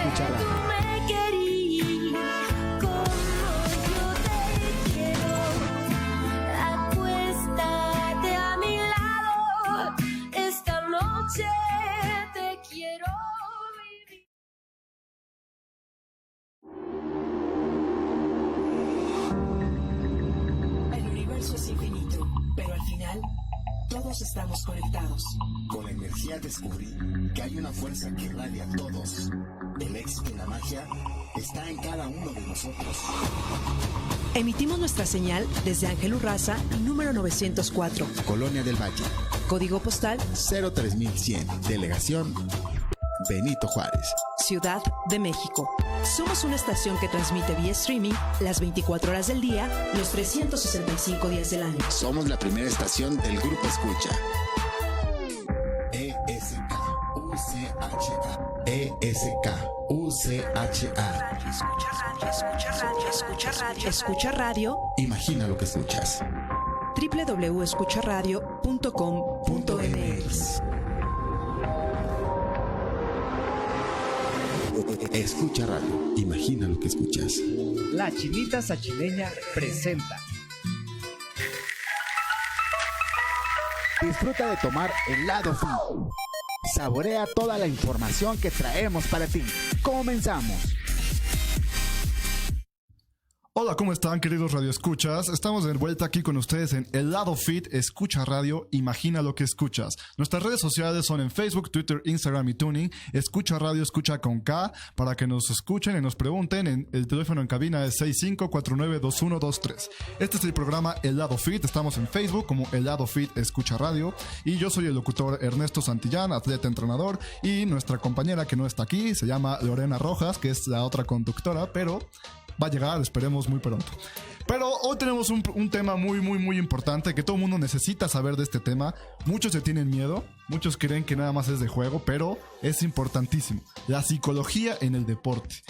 Escucha Radio. Estamos conectados. Con la energía descubrí que hay una fuerza que irradia a todos. El éxito y la magia está en cada uno de nosotros. Emitimos nuestra señal desde Ángel Urraza, número 904. Colonia del Valle. Código postal 03100. Delegación Benito Juárez. Ciudad de México. Somos una estación que transmite vía streaming las 24 horas del día, los 365 días del año. Somos la primera estación del Grupo Escucha. ESKUCHA. Escucha Radio. Imagina lo que escuchas. www.escucharadio.com.mx. Escucha Radio. Imagina lo que escuchas. La Chinita Sachileña presenta. Disfruta de tomar helado Fit. Saborea toda la información que traemos para ti. Comenzamos. Hola, ¿cómo están, queridos radioescuchas? Estamos de vuelta aquí con ustedes en El Lado Fit, Escucha Radio, Imagina lo que escuchas. Nuestras redes sociales son en Facebook, Twitter, Instagram y Tuning. Escucha Radio, escucha con K, para que nos escuchen y nos pregunten. El teléfono en cabina es 65492123. Este es el programa El Lado Fit. Estamos en Facebook como El Lado Fit, Escucha Radio. Y yo soy el locutor Ernesto Santillán, atleta entrenador. Y nuestra compañera que no está aquí se llama Lorena Rojas, que es la otra conductora, pero va a llegar, esperemos muy pronto. Pero hoy tenemos un tema muy importante, que todo el mundo necesita saber de este tema. Muchos se tienen miedo, muchos creen que nada más es de juego, pero es importantísimo. La psicología en el deporte.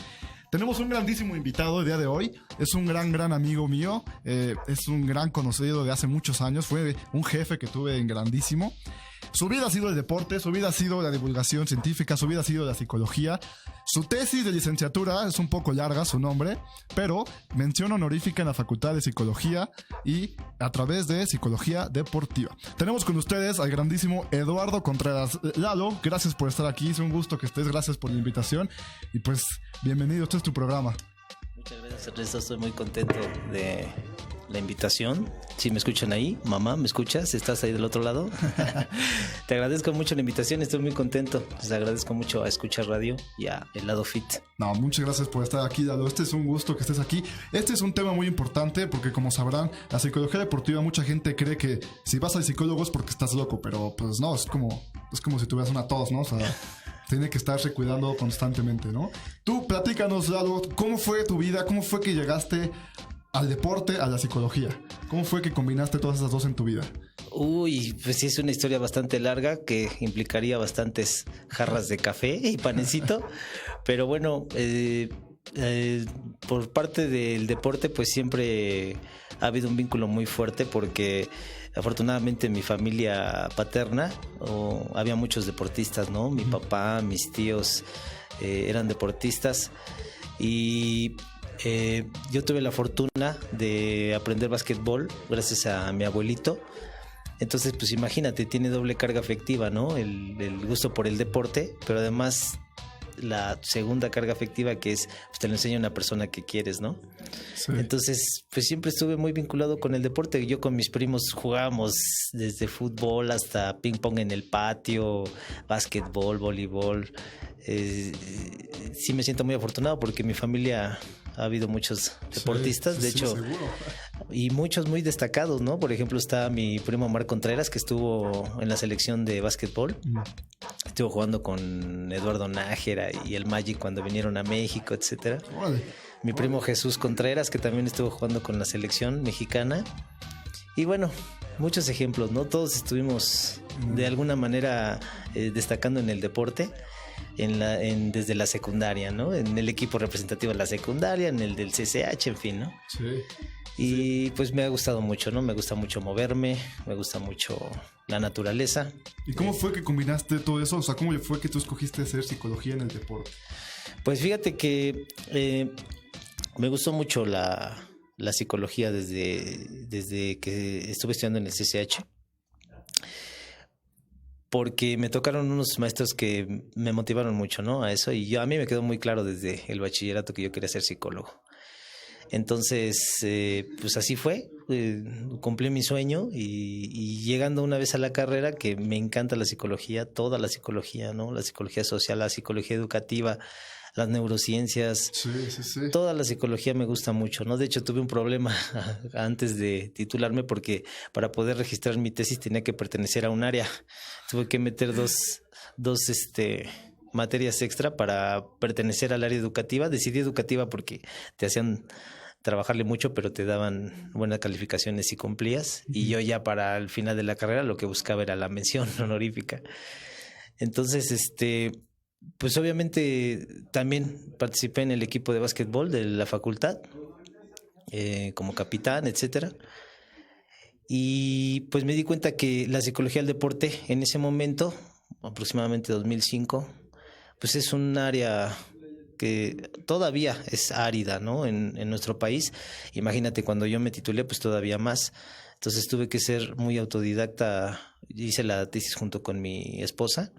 Tenemos un grandísimo invitado el día de hoy. Es un gran amigo mío. Es un gran conocido de hace muchos años. Fue un jefe que tuve en grandísimo. Su vida ha sido el deporte, su vida ha sido la divulgación científica, su vida ha sido la psicología. Su tesis de licenciatura es un poco larga, su nombre, pero mención honorífica en la Facultad de Psicología y a través de Psicología Deportiva. Tenemos con ustedes al grandísimo Eduardo Contreras. Lalo, gracias por estar aquí, es un gusto que estés, gracias por la invitación y pues bienvenido, este es tu programa. Muchas gracias, Ernesto, estoy muy contento de la invitación. Si me escuchan ahí, mamá, ¿me escuchas? ¿Estás ahí del otro lado? Te agradezco mucho la invitación, estoy muy contento. Les agradezco mucho a Escuchar Radio y a El Lado Fit. No, muchas gracias por estar aquí, Lalo. Este es un gusto que estés aquí. Este es un tema muy importante porque, como sabrán, la psicología deportiva, mucha gente cree que si vas al psicólogo es porque estás loco, pero pues no, es como si tuvieras una tos, ¿no? O sea, tiene que estarse cuidando constantemente, ¿no? Tú, platícanos, Lalo, ¿cómo fue tu vida? ¿Cómo fue que llegaste al deporte, a la psicología? ¿Cómo fue que combinaste todas esas dos en tu vida? Uy, pues sí, es una historia bastante larga que implicaría bastantes jarras de café y panecito. Pero bueno, por parte del deporte, pues siempre ha habido un vínculo muy fuerte porque afortunadamente en mi familia paterna había muchos deportistas, ¿no? Mi papá, mis tíos eran deportistas y yo tuve la fortuna de aprender básquetbol gracias a mi abuelito. Entonces, pues imagínate, tiene doble carga afectiva, ¿no? El gusto por el deporte, pero además la segunda carga afectiva que es, pues te lo enseña una persona que quieres, ¿no? Sí. Entonces, pues siempre estuve muy vinculado con el deporte. Yo con mis primos jugábamos desde fútbol hasta ping pong en el patio, básquetbol, voleibol. Sí me siento muy afortunado porque en mi familia ha habido muchos deportistas, de hecho, seguro. Y muchos muy destacados, ¿no? Por ejemplo, está mi primo Omar Contreras, que estuvo en la selección de básquetbol. Estuvo jugando con Eduardo Nájera y el Magic cuando vinieron a México, etcétera. Mi primo Jesús Contreras, que también estuvo jugando con la selección mexicana. Y bueno, muchos ejemplos, ¿no? Todos estuvimos de alguna manera destacando en el deporte. Desde la secundaria, ¿no? En el equipo representativo de la secundaria, en el del CCH, en fin, ¿no? Sí. Y pues me ha gustado mucho, ¿no? Me gusta mucho moverme, me gusta mucho la naturaleza. ¿Y cómo fue que combinaste todo eso? O sea, ¿cómo fue que tú escogiste hacer psicología en el deporte? Pues fíjate que me gustó mucho la psicología desde que estuve estudiando en el CCH, porque me tocaron unos maestros que me motivaron mucho, ¿no? A eso, y a mí me quedó muy claro desde el bachillerato que yo quería ser psicólogo. Entonces, pues así fue, cumplí mi sueño y llegando una vez a la carrera, que me encanta la psicología, toda la psicología, ¿no? La psicología social, la psicología educativa, las neurociencias, Sí. toda la psicología me gusta mucho, ¿no? De hecho, tuve un problema antes de titularme porque para poder registrar mi tesis tenía que pertenecer a un área. Tuve que meter dos materias extra para pertenecer al área educativa. Decidí educativa porque te hacían trabajarle mucho, pero te daban buenas calificaciones si cumplías. Y yo ya para el final de la carrera lo que buscaba era la mención honorífica. Entonces, pues obviamente también participé en el equipo de básquetbol de la facultad, como capitán, etcétera. Y pues me di cuenta que la psicología del deporte en ese momento, aproximadamente 2005, pues es un área que todavía es árida, ¿no? En nuestro país. Imagínate, cuando yo me titulé, pues todavía más. Entonces tuve que ser muy autodidacta. Hice la tesis junto con mi esposa.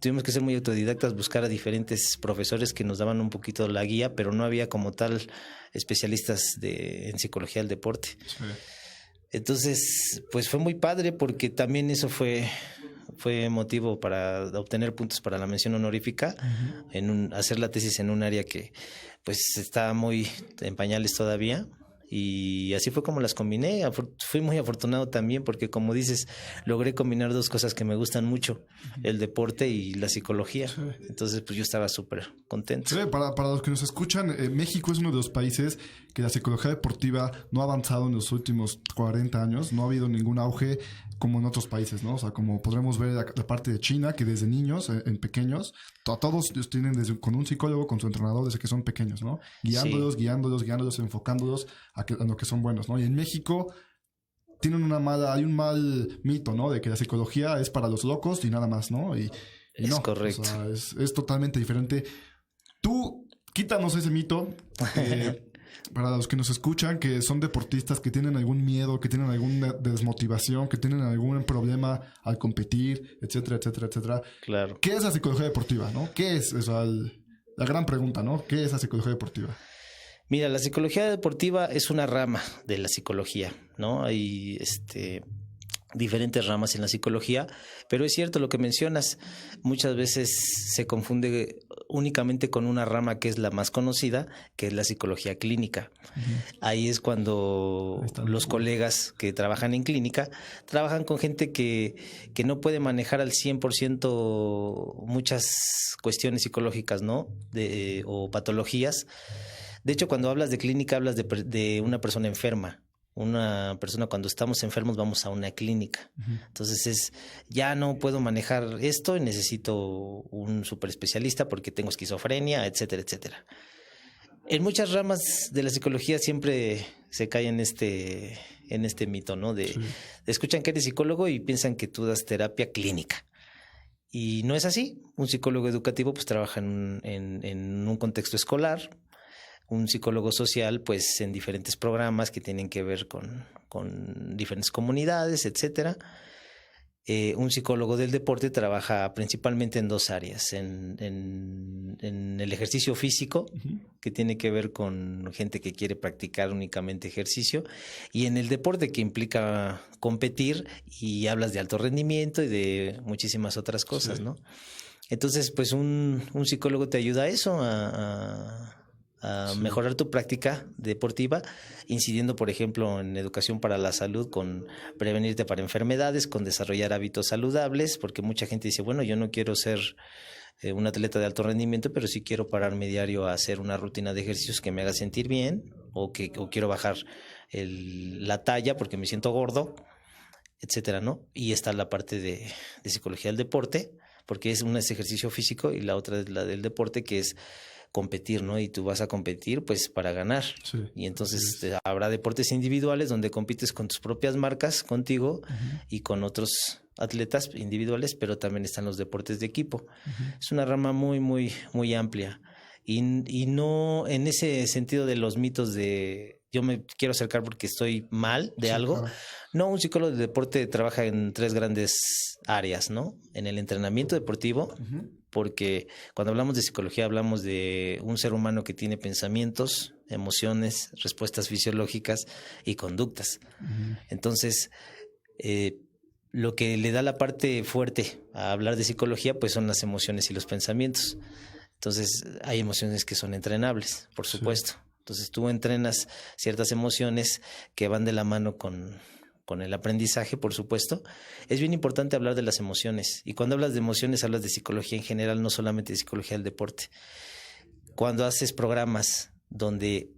Tuvimos que ser muy autodidactas, buscar a diferentes profesores que nos daban un poquito la guía, pero no había como tal especialistas en psicología del deporte. Sí. Entonces, pues fue muy padre, porque también eso fue motivo para obtener puntos para la mención honorífica, hacer la tesis en un área que pues está muy en pañales todavía. Y así fue como las combiné. Fui muy afortunado también porque, como dices, logré combinar dos cosas que me gustan mucho, el deporte y la psicología. Sí. Entonces, pues yo estaba súper contento. Sí, para los que nos escuchan, México es uno de los países que la psicología deportiva no ha avanzado en los últimos 40 años. No ha habido ningún auge como en otros países, ¿no? O sea, como podremos ver la parte de China, que desde niños, en pequeños, todos tienen con un psicólogo, con su entrenador desde que son pequeños, ¿no? Guiándolos, sí, guiándolos, enfocándolos a lo que son buenos, ¿no? Y en México tienen hay un mal mito, ¿no? De que la psicología es para los locos y nada más, ¿no? Y es no, correcto. O sea, es totalmente diferente. Tú, quítanos ese mito. Para los que nos escuchan, que son deportistas, que tienen algún miedo, que tienen alguna desmotivación, que tienen algún problema al competir, etcétera, etcétera, etcétera. Claro. ¿Qué es la psicología deportiva, no? ¿Qué es? O sea, la gran pregunta, ¿no? ¿Qué es la psicología deportiva? Mira, la psicología deportiva es una rama de la psicología, ¿no? Hay diferentes ramas en la psicología, pero es cierto lo que mencionas. Muchas veces se confunde únicamente con una rama que es la más conocida, que es la psicología clínica. Ahí es cuando los colegas que trabajan en clínica trabajan con gente que no puede manejar al 100% muchas cuestiones psicológicas, ¿no? O patologías. De hecho, cuando hablas de clínica, hablas de una persona enferma. Una persona, cuando estamos enfermos, vamos a una clínica. Entonces ya no puedo manejar esto y necesito un super especialista porque tengo esquizofrenia, etcétera, etcétera. En muchas ramas de la psicología siempre se cae en este mito, ¿no? Sí. Escuchan que eres psicólogo y piensan que tú das terapia clínica. Y no es así. Un psicólogo educativo pues trabaja en un contexto escolar. Un psicólogo social, pues en diferentes programas que tienen que ver con diferentes comunidades, etcétera. Un psicólogo del deporte trabaja principalmente en dos áreas, en el ejercicio físico, que tiene que ver con gente que quiere practicar únicamente ejercicio, y en el deporte, que implica competir, y hablas de alto rendimiento y de muchísimas otras cosas, sí, ¿no? Entonces, pues un psicólogo te ayuda a eso, a mejorar tu práctica deportiva, incidiendo, por ejemplo, en educación para la salud, con prevenirte para enfermedades, con desarrollar hábitos saludables, porque mucha gente dice, bueno, yo no quiero ser un atleta de alto rendimiento, pero sí quiero pararme diario a hacer una rutina de ejercicios que me haga sentir bien, o quiero bajar la talla porque me siento gordo, etcétera, ¿no? Y está la parte de psicología del deporte, porque una es ejercicio físico y la otra es la del deporte, que es competir, ¿no? Y tú vas a competir pues para ganar. Sí. Y entonces habrá deportes individuales donde compites con tus propias marcas, contigo y con otros atletas individuales, pero también están los deportes de equipo. Es una rama muy, muy, muy amplia. Y no en ese sentido de los mitos de yo me quiero acercar porque estoy mal de algo. Claro. No, un psicólogo de deporte trabaja en 3 grandes áreas, ¿no? En el entrenamiento deportivo, porque cuando hablamos de psicología hablamos de un ser humano que tiene pensamientos, emociones, respuestas fisiológicas y conductas. Entonces, lo que le da la parte fuerte a hablar de psicología, pues son las emociones y los pensamientos. Entonces, hay emociones que son entrenables, por supuesto. Entonces, tú entrenas ciertas emociones que van de la mano con el aprendizaje, por supuesto. Es bien importante hablar de las emociones. Y cuando hablas de emociones, hablas de psicología en general, no solamente de psicología del deporte. Cuando haces programas donde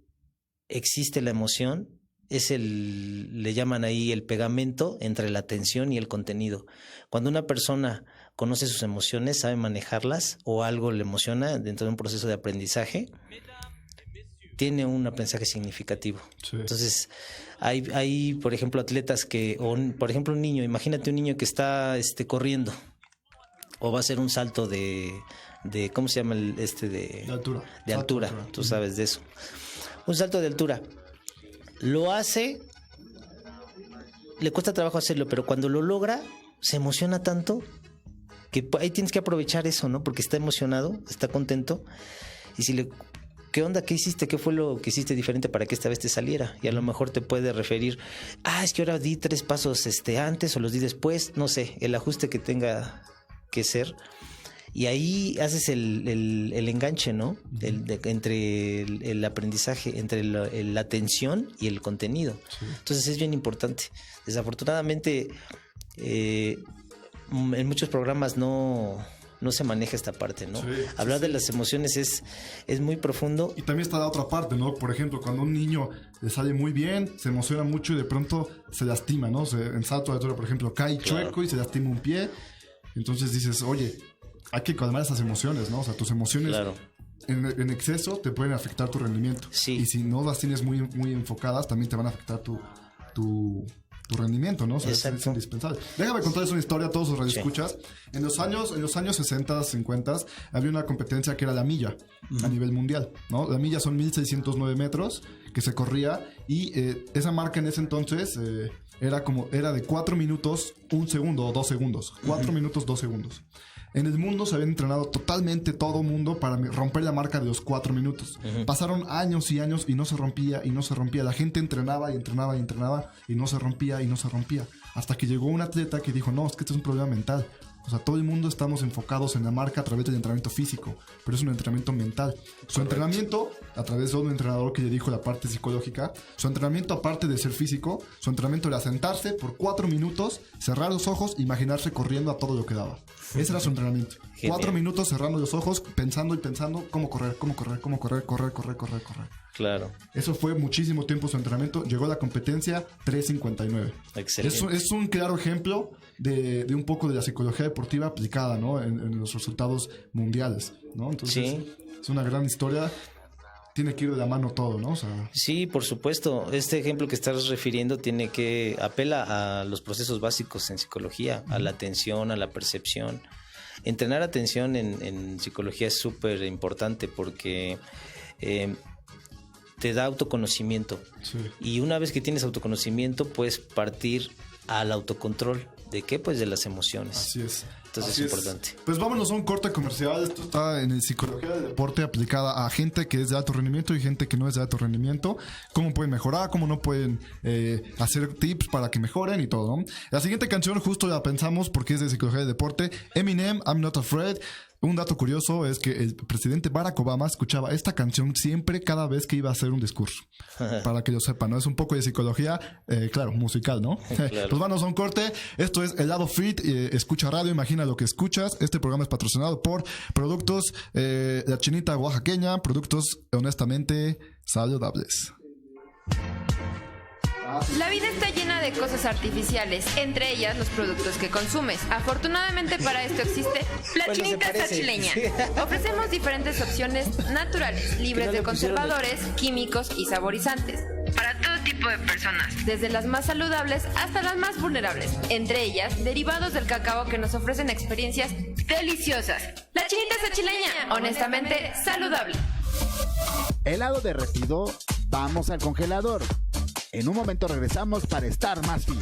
existe la emoción, le llaman ahí el pegamento entre la atención y el contenido. Cuando una persona conoce sus emociones, sabe manejarlas o algo le emociona dentro de un proceso de aprendizaje, tiene un aprendizaje significativo. Sí. Entonces, hay, por ejemplo, atletas por ejemplo, un niño, imagínate un niño que está corriendo o va a hacer un salto de ¿cómo se llama de altura? De altura, tú sabes de eso. Un salto de altura. Lo hace, le cuesta trabajo hacerlo, pero cuando lo logra, se emociona tanto que ahí tienes que aprovechar eso, ¿no? Porque está emocionado, está contento. Y ¿qué onda? ¿Qué hiciste? ¿Qué fue lo que hiciste diferente para que esta vez te saliera? Y a lo mejor te puede referir, es que ahora di 3 pasos antes o los di después, no sé, el ajuste que tenga que ser. Y ahí haces el enganche, ¿no? Entre el aprendizaje, entre la atención y el contenido. Sí. Entonces es bien importante. Desafortunadamente, en muchos programas no se maneja esta parte, ¿no? Sí, hablar de las emociones es muy profundo. Y también está la otra parte, ¿no? Por ejemplo, cuando a un niño le sale muy bien, se emociona mucho y de pronto se lastima, ¿no? En salto de altura, por ejemplo, cae chueco y se lastima un pie. Entonces dices, oye, hay que calmar esas emociones, ¿no? O sea, tus emociones en exceso te pueden afectar tu rendimiento. Sí. Y si no las tienes muy, muy enfocadas, también te van a afectar tu rendimiento, ¿no? O sea, es indispensable. Déjame contarles una historia a todos los radioescuchas. Sí. En los años 60, 50, había una competencia que era la milla a nivel mundial, ¿no? La milla son 1,609 metros que se corría y esa marca en ese entonces era de 4 minutos, 1 segundo o 2 segundos. 4 minutos, 2 segundos. En el mundo se había entrenado totalmente todo mundo para romper la marca de los 4 minutos. Pasaron años y años y no se rompía y no se rompía. La gente entrenaba y entrenaba y entrenaba y no se rompía y no se rompía. Hasta que llegó un atleta que dijo, no, es que esto es un problema mental. O sea, todo el mundo estamos enfocados en la marca a través del entrenamiento físico, pero es un entrenamiento mental. Su entrenamiento, a través de un entrenador que le dijo la parte psicológica, su entrenamiento aparte de ser físico, su entrenamiento era sentarse por 4 minutos, cerrar los ojos e imaginarse corriendo a todo lo que daba. Ese era su entrenamiento. 4 minutos cerrando los ojos, pensando y pensando cómo correr. Claro. Eso fue muchísimo tiempo su entrenamiento. Llegó a la competencia 3:59. Excelente. Es un claro ejemplo de un poco de la psicología deportiva aplicada, ¿no? En los resultados mundiales, ¿no? Entonces, es una gran historia. Tiene que ir de la mano todo, ¿no? O sea, sí, por supuesto. Este ejemplo que estás refiriendo apela a los procesos básicos en psicología, a la atención, a la percepción. Entrenar atención en psicología es súper importante porque te da autoconocimiento. Sí. Y una vez que tienes autoconocimiento, puedes partir al autocontrol. ¿De qué? Pues de las emociones. Así es. Entonces es importante. Pues vámonos a un corte comercial. Esto está en el psicología del deporte aplicada a gente que es de alto rendimiento y gente que no es de alto rendimiento. Cómo pueden mejorar, cómo no pueden hacer tips para que mejoren y todo, ¿no? La siguiente canción justo la pensamos porque es de psicología del deporte. Eminem, I'm Not Afraid. Un dato curioso es que el presidente Barack Obama escuchaba esta canción siempre, cada vez que iba a hacer un discurso. Para que lo sepan, ¿no? Es un poco de psicología, claro, musical, ¿no? Claro. Pues vamos a un corte. Esto es El Lado Fit. Escucha radio, imagina lo que escuchas. Este programa es patrocinado por productos La Chinita Oaxaqueña, productos honestamente saludables. La vida está llena de cosas artificiales, entre ellas los productos que consumes. Afortunadamente para esto existe La Bueno, se Chinita parece. Sachileña. Ofrecemos diferentes opciones naturales, libres no de le pusieron conservadores, químicos y saborizantes. Para todo tipo de personas, desde las más saludables hasta las más vulnerables. Entre ellas, derivados del cacao que nos ofrecen experiencias deliciosas. La Chinita Sachileña, honestamente saludable. Helado derretido, vamos al congelador. En un momento regresamos para estar más fit.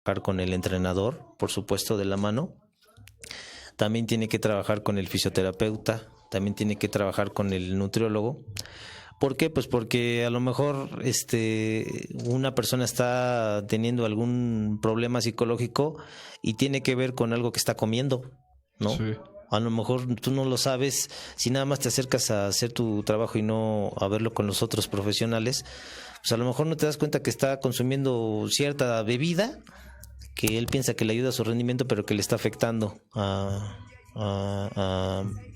trabajar con el entrenador, por supuesto, de la mano. También tiene que trabajar con el fisioterapeuta, también tiene que trabajar con el nutriólogo. ¿Por qué? Pues porque a lo mejor una persona está teniendo algún problema psicológico y tiene que ver con algo que está comiendo, ¿no? Sí. A lo mejor tú no lo sabes si nada más te acercas a hacer tu trabajo y no a verlo con los otros profesionales. Pues a lo mejor no te das cuenta que está consumiendo cierta bebida que él piensa que le ayuda a su rendimiento, pero que le está afectando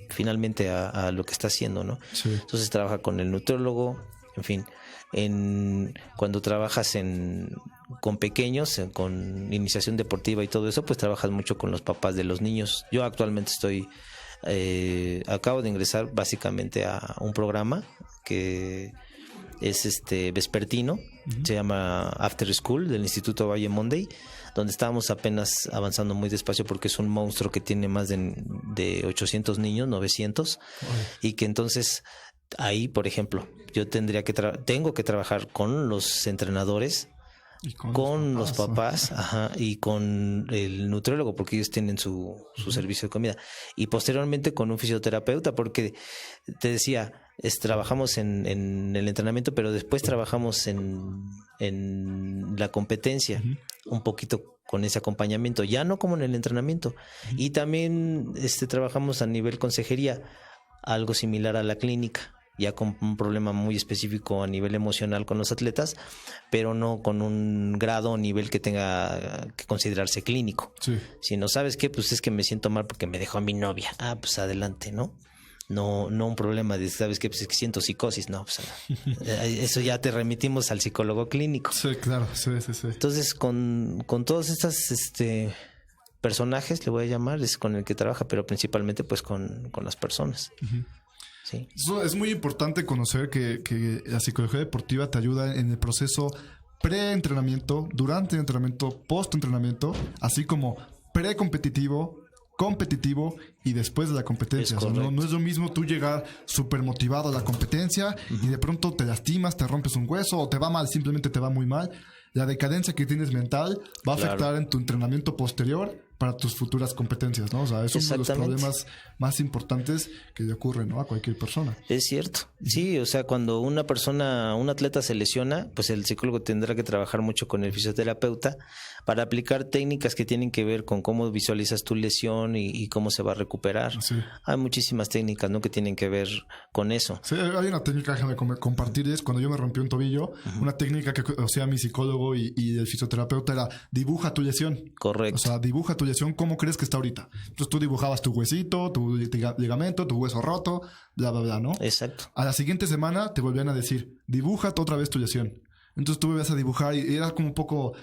finalmente a lo que está haciendo, ¿no? Sí. Entonces trabaja con el nutriólogo, en fin, cuando trabajas con pequeños, con iniciación deportiva y todo eso, pues trabajas mucho con los papás de los niños. Yo actualmente acabo de ingresar básicamente a un programa que es vespertino, se llama After School del Instituto Valle Monday, donde estábamos apenas avanzando muy despacio porque es un monstruo que tiene más de 800 niños, 900, y que entonces ahí, por ejemplo, yo tengo que trabajar con los entrenadores, Y con los papás, ajá, y con el nutriólogo, porque ellos tienen su servicio de comida, y posteriormente con un fisioterapeuta, porque te decía, trabajamos en el entrenamiento, pero después trabajamos en la competencia, un poquito con ese acompañamiento, ya no como en el entrenamiento. Y también trabajamos a nivel consejería, algo similar a la clínica, ya con un problema muy específico a nivel emocional con los atletas, pero no con un grado o nivel que tenga que considerarse clínico. Sí. Si no sabes qué, pues es que me siento mal porque me dejó a mi novia. Ah, pues adelante, ¿no? No un problema de, ¿sabes qué? Pues es que siento psicosis. No, pues eso ya te remitimos al psicólogo clínico. Sí, claro, sí. Entonces, con todos estos personajes, le voy a llamar, es con el que trabaja, pero principalmente pues con las personas. Sí. Eso es muy importante conocer que la psicología deportiva te ayuda en el proceso pre-entrenamiento, durante el entrenamiento, post-entrenamiento, así como pre-competitivo, competitivo y después de la competencia. O sea, no es lo mismo tú llegar súper motivado a la competencia y de pronto te lastimas, te rompes un hueso o te va mal, simplemente te va muy mal. La decadencia que tienes mental va a afectar en tu entrenamiento posterior para tus futuras competencias, ¿no? O sea, es uno de los problemas más importantes que le ocurren, ¿no? A cualquier persona. Es cierto. Sí, o sea, cuando un atleta se lesiona, pues el psicólogo tendrá que trabajar mucho con el fisioterapeuta para aplicar técnicas que tienen que ver con cómo visualizas tu lesión y cómo se va a recuperar. Sí. Hay muchísimas técnicas, ¿no?, que tienen que ver con eso. Sí, hay una técnica, déjame compartirles, cuando yo me rompí un tobillo, una técnica que hacía mi psicólogo y el fisioterapeuta era dibuja tu lesión. Correcto. O sea, dibuja tu lesión, ¿cómo crees que está ahorita? Entonces tú dibujabas tu huesito, tu ligamento, tu hueso roto, bla, bla, bla, ¿no? Exacto. A la siguiente semana te volvían a decir, dibuja otra vez tu lesión. Entonces tú volvías a dibujar y era como un poco...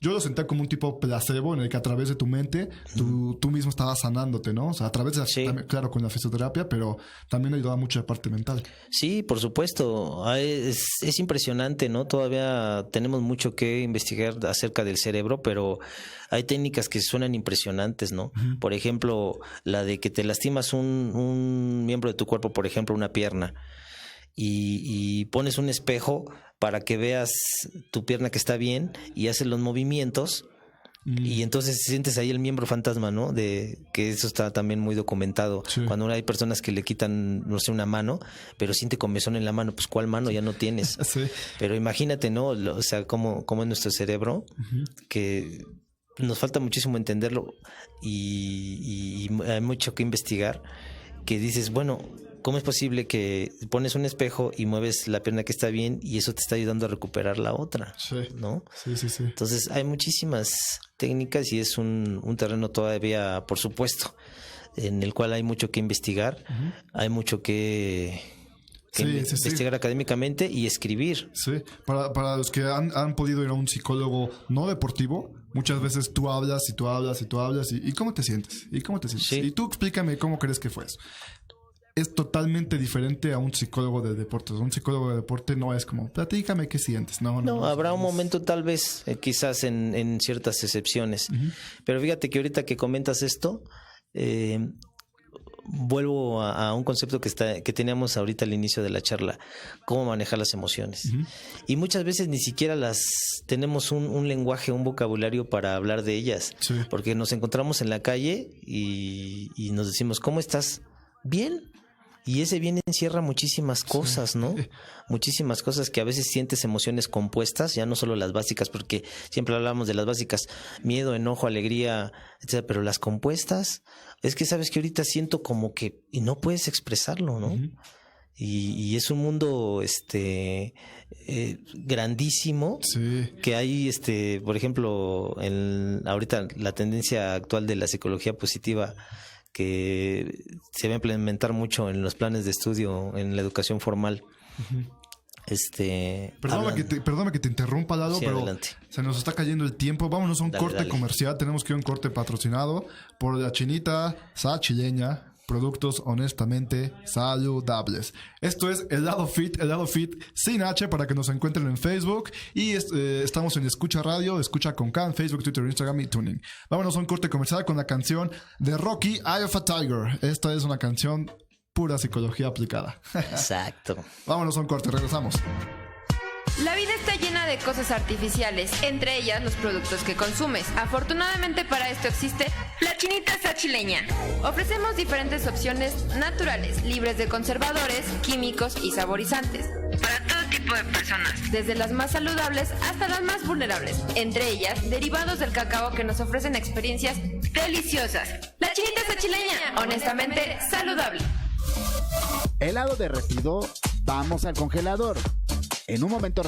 Yo lo sentía como un tipo placebo en el que a través de tu mente tú mismo estabas sanándote, ¿no? O sea, a través de también, claro, con la fisioterapia, pero también ayudaba mucho la parte mental. Sí, por supuesto. Es impresionante, ¿no? Todavía tenemos mucho que investigar acerca del cerebro, pero hay técnicas que suenan impresionantes, ¿no? Por ejemplo, la de que te lastimas un miembro de tu cuerpo, por ejemplo, una pierna, y pones un espejo para que veas tu pierna que está bien y haces los movimientos y entonces sientes ahí el miembro fantasma, ¿no? De que eso está también muy documentado. Sí. Cuando hay personas que le quitan, no sé, una mano, pero siente comezón en la mano, pues ¿cuál mano ya no tienes? Sí. Pero imagínate, ¿no? O sea, cómo es nuestro cerebro, que nos falta muchísimo entenderlo y hay mucho que investigar, que dices, bueno, ¿cómo es posible que pones un espejo y mueves la pierna que está bien y eso te está ayudando a recuperar la otra? Sí. ¿No? Sí. Entonces hay muchísimas técnicas y es un terreno todavía, por supuesto, en el cual hay mucho que investigar, hay mucho que investigar académicamente y escribir. Sí, para los que han podido ir a un psicólogo no deportivo, muchas veces tú hablas y ¿cómo te sientes? Sí. Y tú explícame cómo crees que fue eso. Es totalmente diferente a un psicólogo de deportes. Un psicólogo de deporte no es como, platícame qué sientes. No, habrá un momento tal vez, quizás en ciertas excepciones. Pero fíjate que ahorita que comentas esto, vuelvo a un concepto que teníamos ahorita al inicio de la charla, cómo manejar las emociones. Y muchas veces ni siquiera tenemos un lenguaje, un vocabulario para hablar de ellas, porque nos encontramos en la calle y nos decimos, ¿cómo estás? Bien. Y ese bien encierra muchísimas cosas, ¿no? Muchísimas cosas que a veces sientes emociones compuestas, ya no solo las básicas, porque siempre hablamos de las básicas, miedo, enojo, alegría, etcétera, pero las compuestas, es que sabes que ahorita siento como que, y no puedes expresarlo, ¿no? Y es un mundo grandísimo, que hay, por ejemplo, ahorita la tendencia actual de la psicología positiva, que se va a implementar mucho en los planes de estudio en la educación formal. Perdóname que te interrumpa, Lalo, pero adelante. Se nos está cayendo el tiempo. Vámonos a un corte comercial. Tenemos que ir a un corte patrocinado por la chinita Chileña. Productos honestamente saludables. Esto es el lado fit sin H, para que nos encuentren en Facebook. Y estamos en Escucha Radio, Escucha con K, en Facebook, Twitter, Instagram y Tuning. Vámonos a un corte comercial con la canción de Rocky, Eye of a Tiger. Esta es una canción pura psicología aplicada. Exacto. Vámonos a un corte, regresamos. La vida está llena de cosas artificiales, entre ellas los productos que consumes. Afortunadamente para esto existe La Chinita Chileña. Ofrecemos diferentes opciones naturales, libres de conservadores, químicos y saborizantes. Para todo tipo de personas, desde las más saludables hasta las más vulnerables. Entre ellas, derivados del cacao que nos ofrecen experiencias deliciosas. La Chinita Chileña, honestamente saludable. Helado derretido, vamos al congelador. En un momento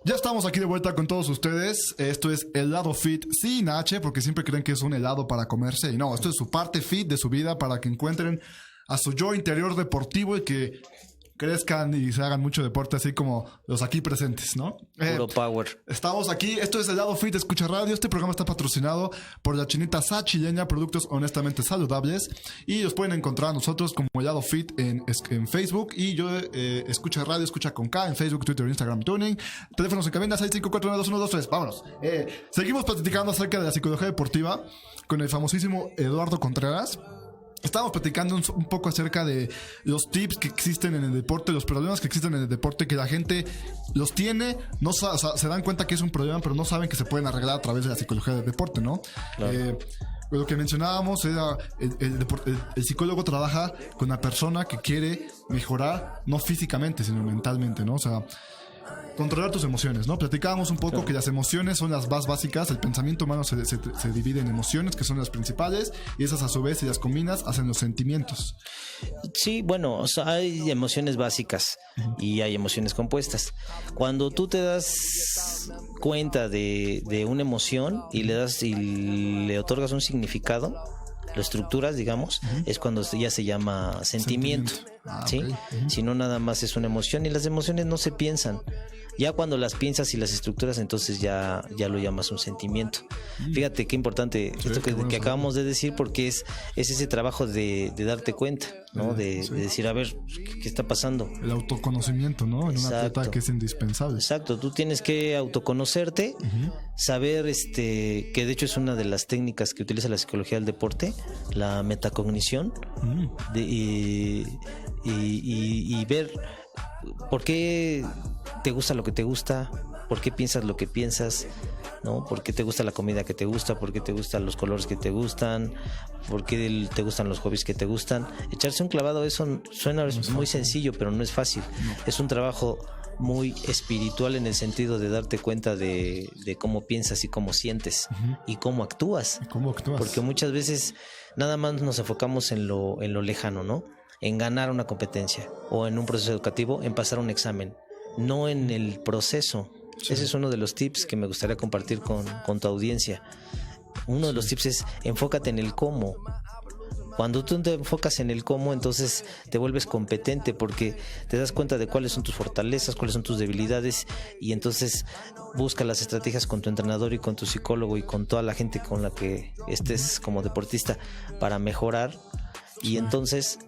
Ya estamos aquí de vuelta con todos ustedes. Esto es el lado fit sin H, porque siempre creen que es un helado para comerse. Y no, esto es su parte fit de su vida para que encuentren a su yo interior deportivo y que crezcan y se hagan mucho deporte, así como los aquí presentes, ¿no? Puro power. Estamos aquí, esto es el lado fit de Escucha Radio. Este programa está patrocinado por la Chinita Sachileña, productos honestamente saludables, y los pueden encontrar a nosotros como el lado fit en Facebook, y yo Escucha Radio, Escucha con K en Facebook, Twitter, Instagram, Tuning. Teléfonos en cabina 654-92123. Vámonos. Seguimos platicando acerca de la psicología deportiva con el famosísimo Eduardo Contreras. Estábamos platicando un poco acerca de los tips que existen en el deporte, los problemas que existen en el deporte, que la gente los tiene, no o sea, se dan cuenta que es un problema, pero no saben que se pueden arreglar a través de la psicología del deporte, ¿no? Claro. Lo que mencionábamos era el psicólogo trabaja con la persona que quiere mejorar, no físicamente, sino mentalmente, ¿no? O sea, controlar tus emociones, ¿no? Platicábamos un poco que las emociones son las más básicas. El pensamiento humano se divide en emociones, que son las principales, y esas a su vez, si las combinas, hacen los sentimientos. Sí, bueno, o sea, hay emociones básicas y hay emociones compuestas. Cuando tú te das cuenta de una emoción y le otorgas un significado, lo estructuras, digamos, es cuando ya se llama sentimiento. ¿Sí? Okay. Si no, nada más es una emoción, y las emociones no se piensan. Ya cuando las piensas y las estructuras, entonces ya lo llamas un sentimiento. Fíjate qué importante esto que acabamos de decir, porque es ese trabajo de darte cuenta, ¿no? De decir, a ver, ¿qué está pasando? El autoconocimiento, ¿no? En una atleta que es indispensable. Exacto, tú tienes que autoconocerte, saber que de hecho es una de las técnicas que utiliza la psicología del deporte, la metacognición, y ver por qué te gusta lo que te gusta, por qué piensas lo que piensas, ¿no? ¿Por qué te gusta la comida que te gusta? ¿Por qué te gustan los colores que te gustan? ¿Por qué te gustan los hobbies que te gustan? Echarse un clavado, eso suena muy sencillo, pero no es fácil. Es un trabajo muy espiritual en el sentido de darte cuenta de cómo piensas y cómo sientes y cómo actúas. Porque muchas veces nada más nos enfocamos en lo lejano, ¿no? En ganar una competencia o en un proceso educativo, en pasar un examen, no en el proceso. Ese es uno de los tips que me gustaría compartir con tu audiencia. Uno de los tips es enfócate en el cómo. Cuando tú te enfocas en el cómo, entonces te vuelves competente, porque te das cuenta de cuáles son tus fortalezas, cuáles son tus debilidades, y entonces busca las estrategias con tu entrenador y con tu psicólogo y con toda la gente con la que estés como deportista para mejorar. Y entonces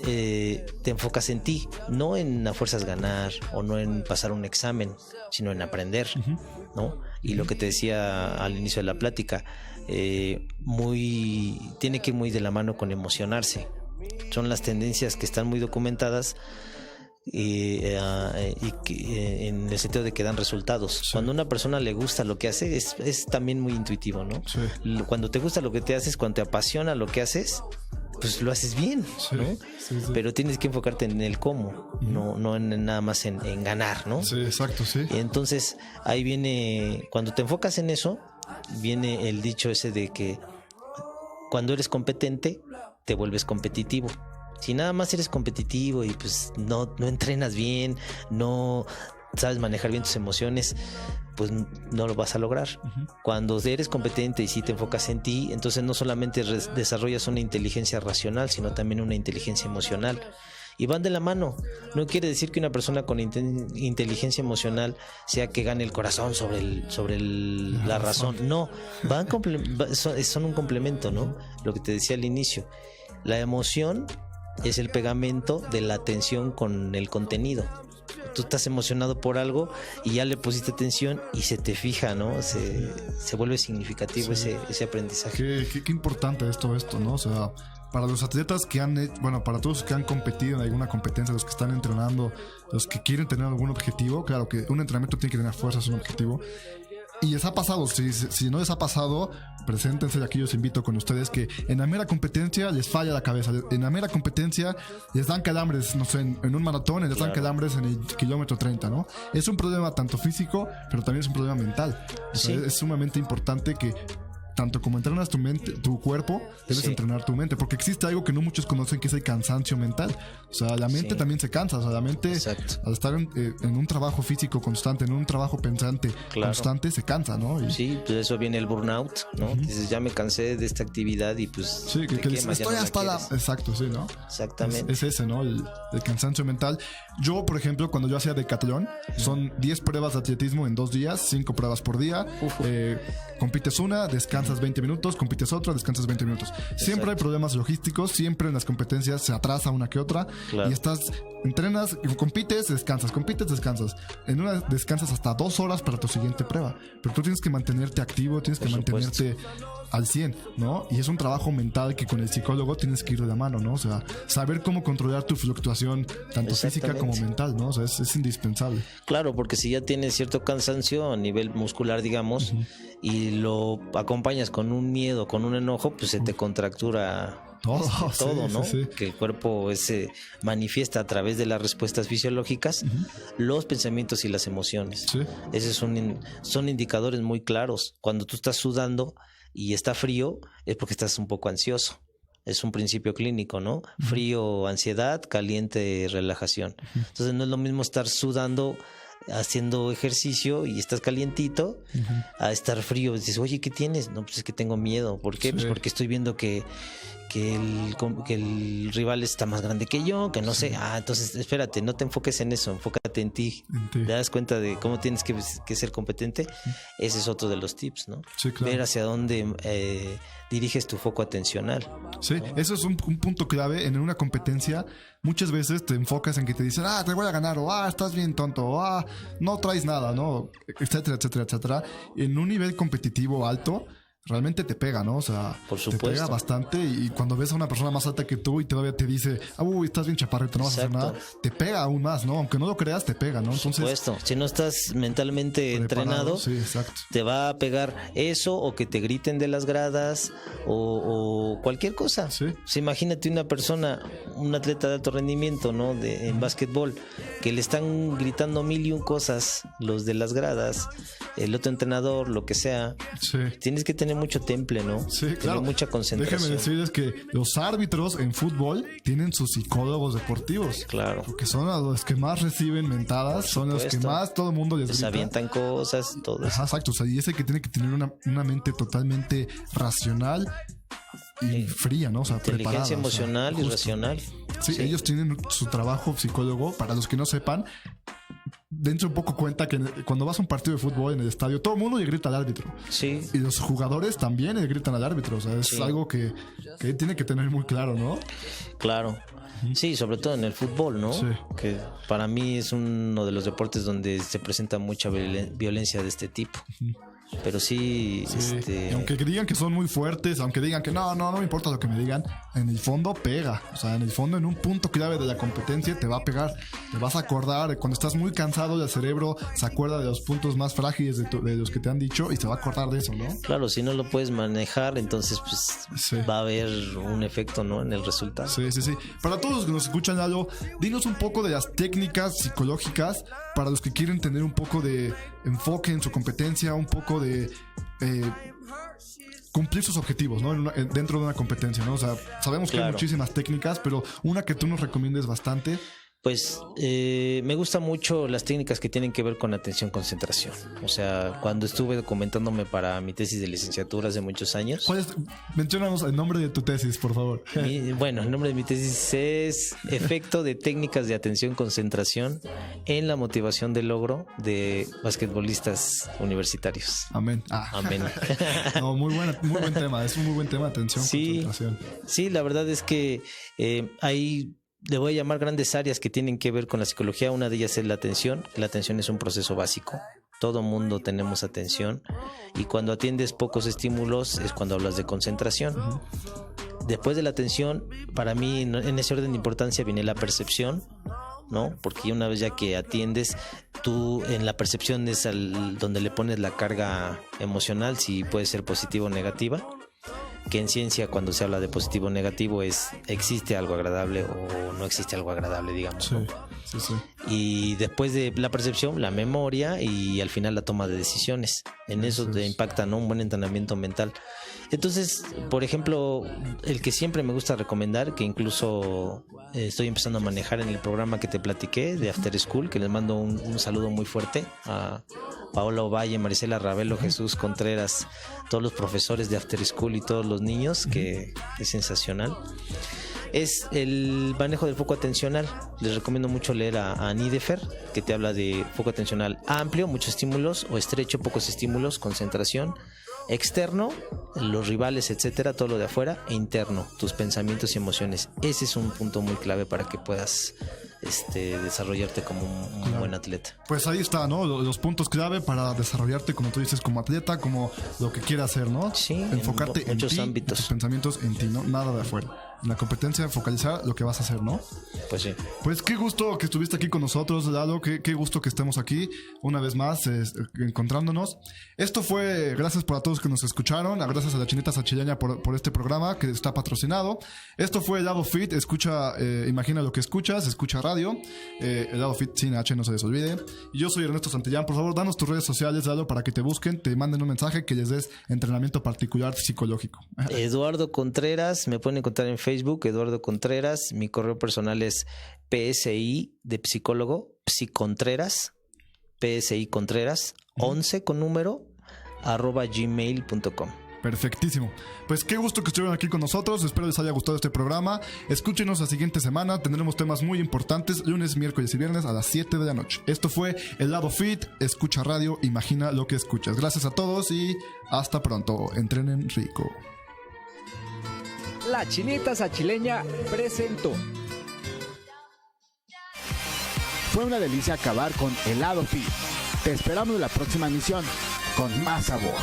te enfocas en ti, no en a fuerzas ganar o no en pasar un examen, sino en aprender, ¿no? Y lo que te decía al inicio de la plática, tiene que ir muy de la mano con emocionarse. Son las tendencias que están muy documentadas y que, en el sentido de que dan resultados. Cuando a una persona le gusta lo que hace, es también muy intuitivo, ¿no? Cuando te gusta lo que te haces, cuando te apasiona lo que haces, pues lo haces bien, ¿no? Pero tienes que enfocarte en el cómo, no en nada más en ganar, ¿no? Sí, exacto, sí. Y entonces ahí viene, cuando te enfocas en eso, viene el dicho ese de que cuando eres competente, te vuelves competitivo. Si nada más eres competitivo y pues no entrenas bien, no sabes manejar bien tus emociones, pues no lo vas a lograr. Cuando eres competente y si te enfocas en ti, entonces no solamente desarrollas una inteligencia racional, sino también una inteligencia emocional. Y van de la mano. No quiere decir que una persona con inteligencia emocional sea que gane el corazón sobre la razón. No, son un complemento, ¿no? Lo que te decía al inicio. La emoción es el pegamento de la atención con el contenido. Tú estás emocionado por algo y ya le pusiste atención y se te fija, ¿no? Se vuelve significativo ese aprendizaje. Qué importante es todo esto, ¿no? O sea, para los atletas que para todos los que han competido en alguna competencia, los que están entrenando, los que quieren tener algún objetivo, claro que un entrenamiento tiene que tener fuerza, es un objetivo. Y les ha pasado, si no les ha pasado, preséntense, aquí los invito con ustedes, que en la mera competencia les falla la cabeza, en la mera competencia les dan calambres, no sé, en un maratón les dan calambres en el kilómetro 30, ¿no? Es un problema tanto físico, pero también es un problema mental. O sea, es sumamente importante que tanto como entrenas tu mente, tu cuerpo, debes entrenar tu mente, porque existe algo que no muchos conocen, que es el cansancio mental. O sea, la mente también se cansa. O sea, la mente, al estar en un trabajo físico constante, en un trabajo pensante constante, se cansa, ¿no? Y sí, pues eso viene el burnout, ¿no? Dices, ya me cansé de esta actividad y pues... Sí, que dices, estoy hasta la... Exacto, sí, ¿no? Exactamente. Es ese, ¿no? El cansancio mental. Yo, por ejemplo, cuando yo hacía decatlón, son 10 pruebas de atletismo en 2 días, 5 pruebas por día. Compites una, descansas 20 minutos, compites otra, descansas 20 minutos. Siempre hay problemas logísticos, siempre en las competencias se atrasa una que otra. Y entrenas, compites, descansas, en una descansas hasta 2 horas para tu siguiente prueba, pero tú tienes que mantenerte activo, tienes que mantenerte al 100, ¿no? Y es un trabajo mental que con el psicólogo tienes que ir de la mano, ¿no? O sea, saber cómo controlar tu fluctuación tanto física como mental, ¿no? O sea, es indispensable. Claro, porque si ya tienes cierto cansancio a nivel muscular, digamos, y lo acompañas con un miedo, con un enojo, pues se te contractura todo, ¿no? Sí. Que el cuerpo se manifiesta a través de las respuestas fisiológicas, los pensamientos y las emociones. Sí. Esos son indicadores muy claros. Cuando tú estás sudando y está frío, es porque estás un poco ansioso. Es un principio clínico, ¿no? Frío, ansiedad; caliente, relajación. Entonces no es lo mismo estar sudando haciendo ejercicio y estás calientito a estar frío. Dices, oye, ¿qué tienes? No, pues es que tengo miedo. ¿Por qué? Pues porque estoy viendo que el rival está más grande que yo, que no sé. Entonces espérate, no te enfoques en eso, enfócate en ti. ¿Te das cuenta de cómo tienes que ser competente? Ese es otro de los tips, ¿no? Sí, claro. Ver hacia dónde diriges tu foco atencional. Sí, ¿no? Eso es un punto clave en una competencia. Muchas veces te enfocas en que te dicen, te voy a ganar, o estás bien tonto, o no traes nada, ¿no? Etcétera, etcétera, etcétera. En un nivel competitivo alto, realmente te pega, ¿no? O sea, por supuesto, te pega bastante, y cuando ves a una persona más alta que tú y todavía te dice, estás bien chaparrito, no vas a hacer nada, te pega aún más, ¿no? Aunque no lo creas, te pega, ¿no? Entonces, por supuesto, si no estás mentalmente entrenado, te va a pegar eso, o que te griten de las gradas, o cualquier cosa. Sí. Pues imagínate una persona, un atleta de alto rendimiento, ¿no? En básquetbol, que le están gritando 1001 cosas, los de las gradas, el otro entrenador, lo que sea. Sí. Tienes que tener mucho temple, ¿no? Sí, claro. Tener mucha concentración. Déjame decirles que los árbitros en fútbol tienen sus psicólogos deportivos. Claro. Porque son a los que más reciben mentadas, son los que más todo el mundo les grita. Avientan cosas, todo eso. Exacto. O sea, y ese que tiene que tener una mente totalmente racional y fría, ¿no? O sea, inteligencia emocional, y racional. Sí, ellos tienen su trabajo psicólogo. Para los que no sepan, dense un poco cuenta que cuando vas a un partido de fútbol en el estadio, todo el mundo le grita al árbitro. Sí. Y los jugadores también le gritan al árbitro. O sea, es algo que tiene que tener muy claro, ¿no? Claro. Sí, sobre todo en el fútbol, ¿no? Sí. Que para mí es uno de los deportes donde se presenta mucha violencia de este tipo. Pero sí. Y aunque digan que son muy fuertes, aunque digan que no me importa lo que me digan, en el fondo pega. O sea, en el fondo, en un punto clave de la competencia te va a pegar. Te vas a acordar, cuando estás muy cansado, el cerebro se acuerda de los puntos más frágiles de los que te han dicho, y se va a acordar de eso, ¿no? Claro, si no lo puedes manejar, entonces pues va a haber un efecto, ¿no? En el resultado. Sí. Para todos los que nos escuchan, Lalo, dinos un poco de las técnicas psicológicas para los que quieren tener un poco de enfoque en su competencia, un poco de cumplir sus objetivos, ¿no? Dentro de una competencia, ¿no? O sea, sabemos que hay muchísimas técnicas, pero una que tú nos recomiendes bastante. Pues me gustan mucho las técnicas que tienen que ver con atención-concentración. O sea, cuando estuve documentándome para mi tesis de licenciatura hace muchos años. Menciónanos el nombre de tu tesis, por favor. El nombre de mi tesis es Efecto de técnicas de atención-concentración en la motivación de logro de basquetbolistas universitarios. Amén. Amén. No, muy buen tema. Es un muy buen tema, atención-concentración. Sí, la verdad es que hay... Le voy a llamar grandes áreas que tienen que ver con la psicología. Una de ellas es la atención. La atención es un proceso básico. Todo mundo tenemos atención. Y cuando atiendes pocos estímulos es cuando hablas de concentración. Después de la atención, para mí, en ese orden de importancia, viene la percepción, ¿no? Porque una vez ya que atiendes, tú en la percepción es donde le pones la carga emocional, si puede ser positiva o negativa. que en ciencia cuando se habla de positivo o negativo es existe algo agradable o no existe algo agradable, digamos. Sí, ¿no? sí. Y después de la percepción, la memoria y al final la toma de decisiones. En eso te impacta, ¿no? Un buen entrenamiento mental. Entonces, por ejemplo, el que siempre me gusta recomendar, que incluso estoy empezando a manejar en el programa que te platiqué de After School, que les mando un saludo muy fuerte a Paola Ovalle, Marisela Ravelo, Jesús Contreras, todos los profesores de After School y todos los niños, que es sensacional. Es el manejo del foco atencional. Les recomiendo mucho leer a Nidefer, que te habla de foco atencional amplio, muchos estímulos, o estrecho, pocos estímulos, concentración. Externo, los rivales, etcétera, todo lo de afuera, e interno, tus pensamientos y emociones. Ese es un punto muy clave para que puedas desarrollarte como un buen atleta. Pues ahí está, ¿no? Los puntos clave para desarrollarte, como tú dices, como atleta, como lo que quieras hacer, ¿no? Sí, enfocarte en muchos ti, ámbitos. tus pensamientos en ti, ¿no? Nada de afuera. En la competencia, focalizar lo que vas a hacer, ¿no? Pues sí. Pues qué gusto que estuviste aquí con nosotros, Lalo. Qué gusto que estemos aquí una vez más encontrándonos. Esto fue, gracias por a todos que nos escucharon. Gracias a la Chinita Sachileña por este programa que está patrocinado. Esto fue el Lado Fit. Escucha, imagina lo que escuchas, escucha radio. El Lado Fit sin H, no se les olvide. Y yo soy Ernesto Santillán. Por favor, danos tus redes sociales, Lalo, para que te busquen, te manden un mensaje, que les des entrenamiento particular psicológico. Eduardo Contreras, me pueden encontrar en Facebook, Eduardo Contreras. Mi correo personal es PSI de psicólogo, psicontreras, PSI Contreras, 11 con número, @gmail.com. Perfectísimo. Pues qué gusto que estuvieron aquí con nosotros. Espero les haya gustado este programa. Escúchenos la siguiente semana. Tendremos temas muy importantes lunes, miércoles y viernes a las 7 de la noche. Esto fue El Lado Fit. Escucha radio. Imagina lo que escuchas. Gracias a todos y hasta pronto. Entrenen rico. La Chinita Sachileña presentó. Fue una delicia acabar con El Lado Fit. Te esperamos en la próxima emisión con más sabor.